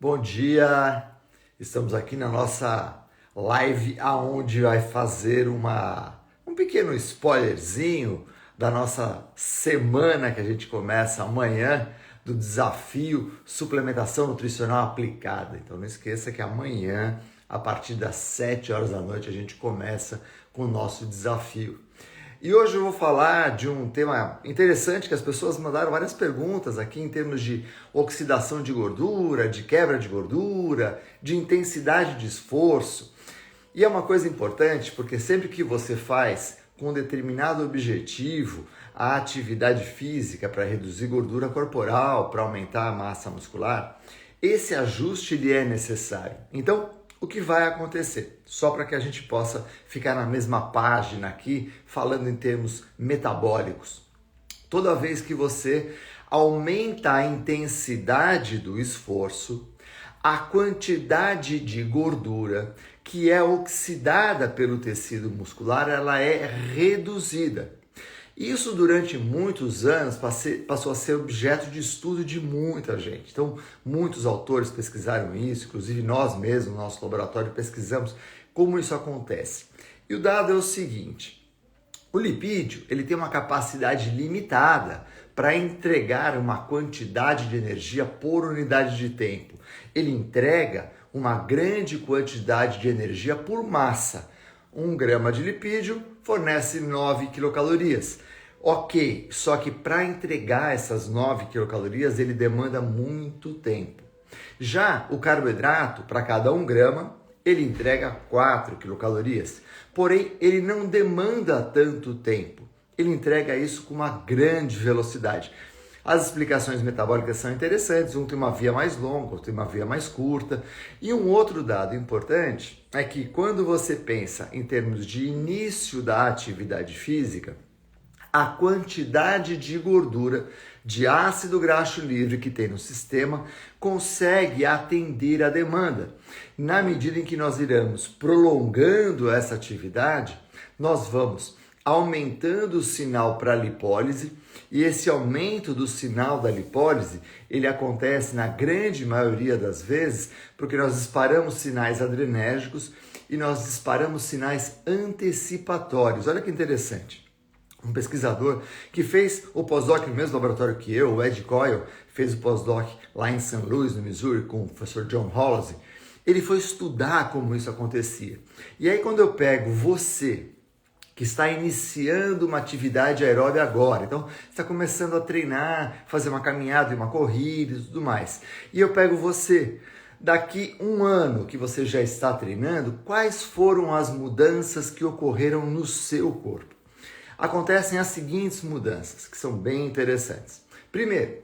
Bom dia, estamos aqui na nossa live aonde vai fazer um pequeno spoilerzinho da nossa semana que a gente começa amanhã do desafio suplementação nutricional aplicada. Então não esqueça que amanhã, a partir das 7 horas da noite, a gente começa com o nosso desafio. E hoje eu vou falar de um tema interessante que as pessoas mandaram várias perguntas aqui em termos de oxidação de gordura, de quebra de gordura, de intensidade de esforço. E é uma coisa importante porque sempre que você faz com um determinado objetivo a atividade física para reduzir gordura corporal, para aumentar a massa muscular, esse ajuste ele é necessário. Então, o que vai acontecer? Só para que a gente possa ficar na mesma página aqui, falando em termos metabólicos. Toda vez que você aumenta a intensidade do esforço, a quantidade de gordura que é oxidada pelo tecido muscular, ela é reduzida. Isso durante muitos anos passou a ser objeto de estudo de muita gente. Então, muitos autores pesquisaram isso, inclusive nós mesmos, no nosso laboratório, pesquisamos como isso acontece. E o dado é o seguinte: o lipídio ele tem uma capacidade limitada para entregar uma quantidade de energia por unidade de tempo. Ele entrega uma grande quantidade de energia por massa. 1 grama de lipídio fornece 9 quilocalorias. Ok, só que para entregar essas 9 quilocalorias ele demanda muito tempo. Já o carboidrato, para cada 1 grama, ele entrega 4 quilocalorias. Porém, ele não demanda tanto tempo. Ele entrega isso com uma grande velocidade. As explicações metabólicas são interessantes, um tem uma via mais longa, outro tem uma via mais curta. E um outro dado importante é que quando você pensa em termos de início da atividade física, a quantidade de gordura, de ácido graxo livre que tem no sistema consegue atender a demanda. Na medida em que nós iremos prolongando essa atividade, nós vamos aumentando o sinal para a lipólise, e esse aumento do sinal da lipólise, ele acontece na grande maioria das vezes porque nós disparamos sinais adrenérgicos e nós disparamos sinais antecipatórios. Olha que interessante. Um pesquisador que fez o pós-doc no mesmo laboratório que eu, o Ed Coyle, fez o pós-doc lá em St. Louis, no Missouri, com o professor John Hollisley, ele foi estudar como isso acontecia. E aí quando eu pego você, que está iniciando uma atividade aeróbica agora, então está começando a treinar, fazer uma caminhada e uma corrida e tudo mais, e eu pego você, daqui 1 ano que você já está treinando, quais foram as mudanças que ocorreram no seu corpo? Acontecem as seguintes mudanças, que são bem interessantes. Primeiro,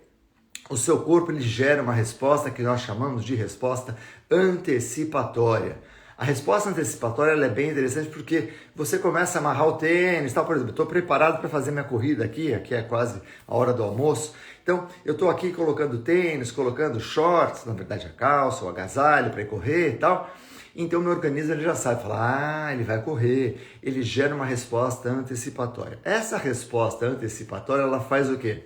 o seu corpo ele gera uma resposta que nós chamamos de resposta antecipatória. A resposta antecipatória ela é bem interessante porque você começa a amarrar o tênis, tal, por exemplo, estou preparado para fazer minha corrida aqui é quase a hora do almoço, então eu estou aqui colocando tênis, colocando shorts, na verdade a calça, o agasalho para ir correr e tal. Então, meu organismo ele já sabe, fala, ele vai correr, ele gera uma resposta antecipatória. Essa resposta antecipatória, ela faz o quê?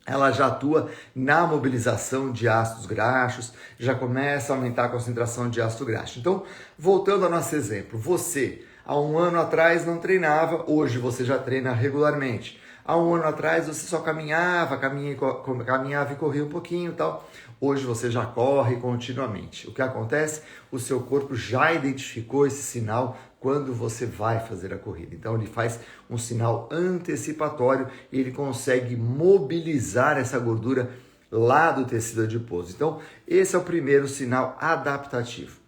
Ela já atua na mobilização de ácidos graxos, já começa a aumentar a concentração de ácido graxo. Então, voltando ao nosso exemplo, você, há 1 ano atrás não treinava, hoje você já treina regularmente. Há 1 ano atrás você só caminhava e corria um pouquinho e tal. Hoje você já corre continuamente. O que acontece? O seu corpo já identificou esse sinal quando você vai fazer a corrida. Então ele faz um sinal antecipatório e ele consegue mobilizar essa gordura lá do tecido adiposo. Então esse é o primeiro sinal adaptativo.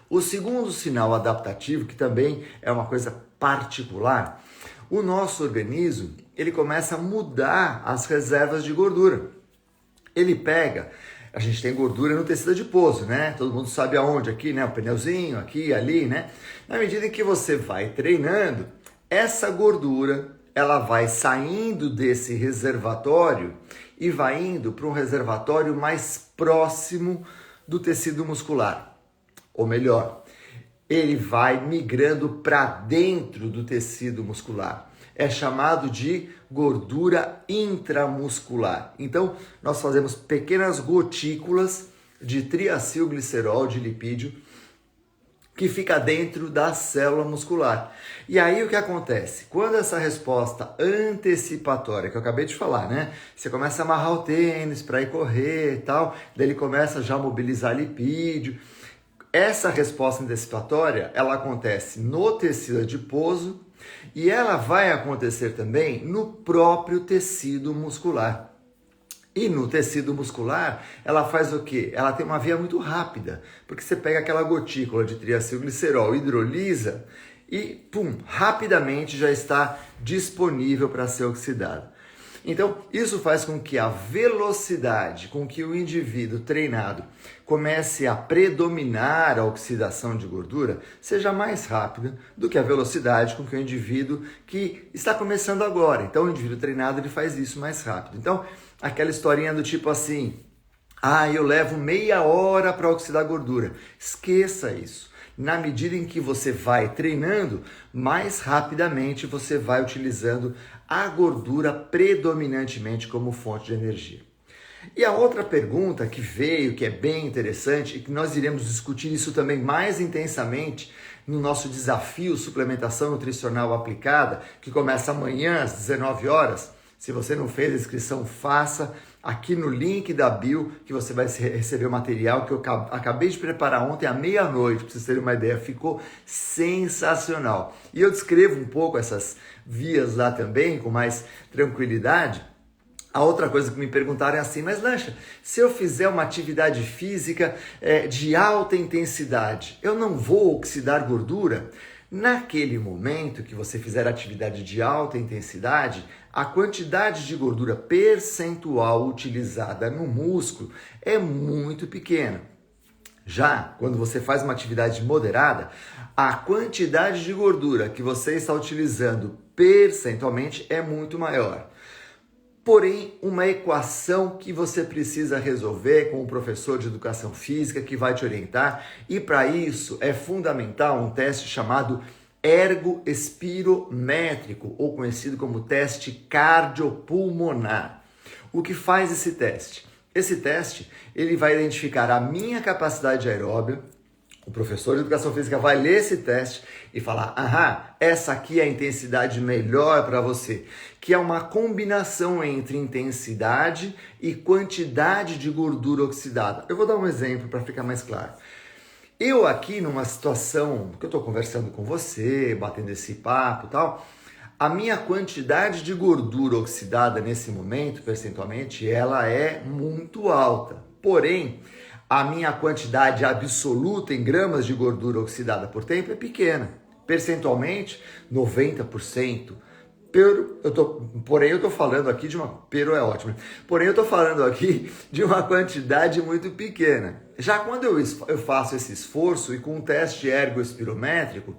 O segundo sinal adaptativo, que também é uma coisa particular, o nosso organismo ele começa a mudar as reservas de gordura. Ele pega, a gente tem gordura no tecido adiposo, né? Todo mundo sabe aonde, aqui, né? O pneuzinho, aqui, ali, né? Na medida em que você vai treinando, essa gordura, ela vai saindo desse reservatório e vai indo para um reservatório mais próximo do tecido muscular. Ou melhor, ele vai migrando para dentro do tecido muscular. É chamado de gordura intramuscular. Então, nós fazemos pequenas gotículas de triacilglicerol, de lipídio, que fica dentro da célula muscular. E aí o que acontece? Quando essa resposta antecipatória, que eu acabei de falar, né? Você começa a amarrar o tênis para ir correr e tal, daí ele começa já a mobilizar lipídio. Essa resposta antecipatória, ela acontece no tecido adiposo e ela vai acontecer também no próprio tecido muscular. E no tecido muscular, ela faz o quê? Ela tem uma via muito rápida, porque você pega aquela gotícula de triacilglicerol, hidrolisa e, pum, rapidamente já está disponível para ser oxidada. Então, isso faz com que a velocidade com que o indivíduo treinado comece a predominar a oxidação de gordura seja mais rápida do que a velocidade com que o indivíduo que está começando agora. Então, o indivíduo treinado ele faz isso mais rápido. Então, aquela historinha do tipo assim, eu levo meia hora para oxidar gordura. Esqueça isso. Na medida em que você vai treinando, mais rapidamente você vai utilizando a gordura predominantemente como fonte de energia. E a outra pergunta que veio, que é bem interessante, e que nós iremos discutir isso também mais intensamente no nosso desafio Suplementação Nutricional Aplicada, que começa amanhã às 19 horas. Se você não fez a inscrição, faça aqui no link da bio, que você vai receber o material que eu acabei de preparar ontem à meia-noite, para vocês terem uma ideia, ficou sensacional. E eu descrevo um pouco essas vias lá também, com mais tranquilidade. A outra coisa que me perguntaram é assim, mas Lancha, se eu fizer uma atividade física de alta intensidade, eu não vou oxidar gordura? Naquele momento que você fizer atividade de alta intensidade, a quantidade de gordura percentual utilizada no músculo é muito pequena. Já quando você faz uma atividade moderada, a quantidade de gordura que você está utilizando percentualmente é muito maior. Porém, uma equação que você precisa resolver com o professor de educação física que vai te orientar, e para isso é fundamental um teste chamado ergoespirométrico, ou conhecido como teste cardiopulmonar. O que faz esse teste? Esse teste ele vai identificar a minha capacidade aeróbia. O professor de educação física vai ler esse teste e falar, essa aqui é a intensidade melhor para você, que é uma combinação entre intensidade e quantidade de gordura oxidada. Eu vou dar um exemplo para ficar mais claro. Eu aqui numa situação que eu estou conversando com você, batendo esse papo e tal, a minha quantidade de gordura oxidada nesse momento, percentualmente, ela é muito alta. Porém, a minha quantidade absoluta em gramas de gordura oxidada por tempo é pequena. Percentualmente, 90%. Porém, eu estou falando aqui de uma... Pero é ótimo. Porém, eu estou falando aqui de uma quantidade muito pequena. Já quando eu faço esse esforço e com um teste ergoespirométrico,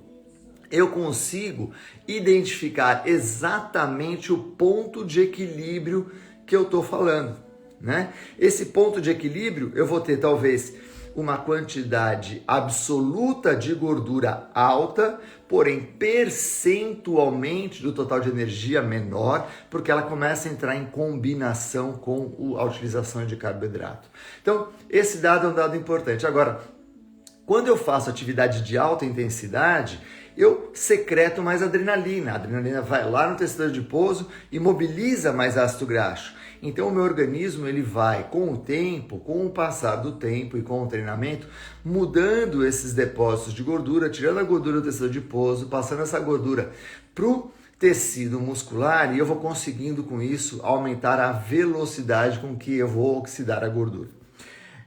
eu consigo identificar exatamente o ponto de equilíbrio que eu estou falando, né? Esse ponto de equilíbrio, eu vou ter talvez uma quantidade absoluta de gordura alta, porém percentualmente do total de energia menor, porque ela começa a entrar em combinação com a utilização de carboidrato. Então, esse dado é um dado importante. Agora, quando eu faço atividade de alta intensidade, eu secreto mais adrenalina. A adrenalina vai lá no tecido adiposo e mobiliza mais ácido graxo. Então o meu organismo ele vai com o tempo, com o passar do tempo e com o treinamento, mudando esses depósitos de gordura, tirando a gordura do tecido adiposo, passando essa gordura para o tecido muscular e eu vou conseguindo com isso aumentar a velocidade com que eu vou oxidar a gordura.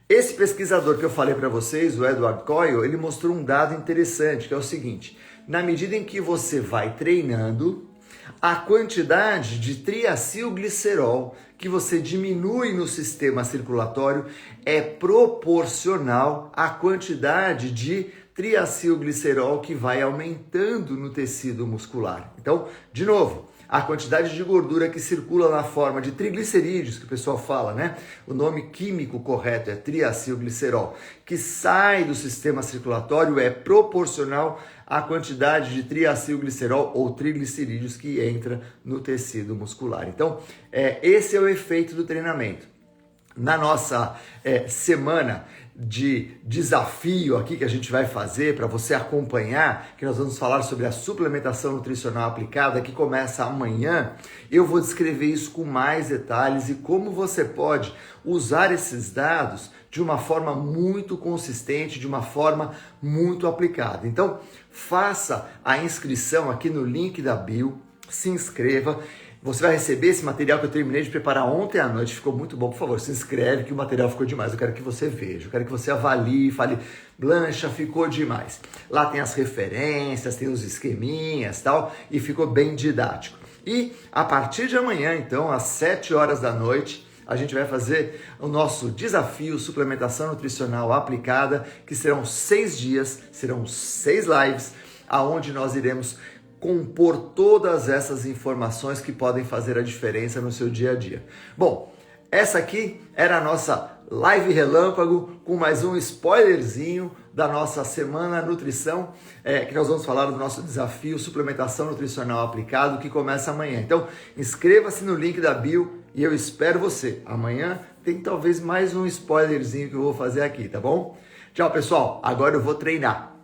Esse pesquisador que eu falei para vocês, o Edward Coyle, ele mostrou um dado interessante, que é o seguinte: na medida em que você vai treinando, a quantidade de triacilglicerol que você diminui no sistema circulatório é proporcional à quantidade de triacilglicerol que vai aumentando no tecido muscular. Então, de novo, a quantidade de gordura que circula na forma de triglicerídeos, que o pessoal fala, né? O nome químico correto é triacilglicerol, que sai do sistema circulatório é proporcional à quantidade de triacilglicerol ou triglicerídeos que entra no tecido muscular. Então, esse é o efeito do treinamento. Na nossa semana de desafio aqui que a gente vai fazer para você acompanhar, que nós vamos falar sobre a suplementação nutricional aplicada, que começa amanhã. Eu vou descrever isso com mais detalhes e como você pode usar esses dados de uma forma muito consistente, de uma forma muito aplicada. Então, faça a inscrição aqui no link da bio, se inscreva. Você vai receber esse material que eu terminei de preparar ontem à noite, ficou muito bom. Por favor, se inscreve que o material ficou demais. Eu quero que você veja, eu quero que você avalie, fale, Blancha, ficou demais. Lá tem as referências, tem os esqueminhas e tal, e ficou bem didático. E a partir de amanhã, então, às 7 horas da noite, a gente vai fazer o nosso desafio suplementação nutricional aplicada, que serão 6 dias, serão 6 lives, aonde nós iremos compor todas essas informações que podem fazer a diferença no seu dia a dia. Bom, essa aqui era a nossa live relâmpago com mais um spoilerzinho da nossa Semana Nutrição, que nós vamos falar do nosso desafio suplementação nutricional aplicado, que começa amanhã. Então, inscreva-se no link da bio e eu espero você. Amanhã tem talvez mais um spoilerzinho que eu vou fazer aqui, tá bom? Tchau, pessoal. Agora eu vou treinar.